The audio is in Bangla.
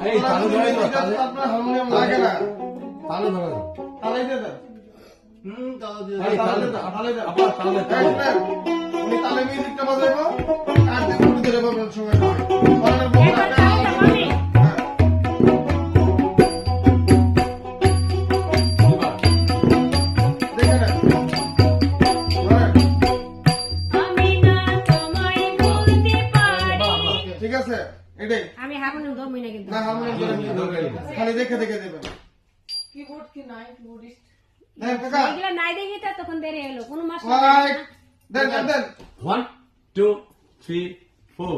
এই তালু ধরে দাও, তালে আপনার হারমোনিয়াম লাগে না। তালু ধরে দাও। তালে দিয়ে দেন। তাও দিয়ে এই তালে দাও, তালে দাও, আবার তালে এই দাও। শুনেন, উনি তালে মিউজিকটা বাজাইবো, আর দিয়ে ঘুরে ধরে পাবেন সময় করে। বানানোর পর এবার আপনি তালে আওয়াজ হবে। করবেন। হ্যাঁ। দেখে নেন। ধরেন। আমি না তোমায় বলতে পারি। ঠিক আছে, এটাই। আমি হারমোনিয়াম ধরবই না কিন্তু। না হারমোনিয়াম ধরে নিতে খালি দেখে দেখে দেবেন। কিবোর্ড কি নাই কিবোর্ডিস্ট দেন কাকা, এগুলো নাই দেখি তো তখন দেরি হলো কোনো মাস্টার ফাইট। দেন দেন দেন। 1 2 3 4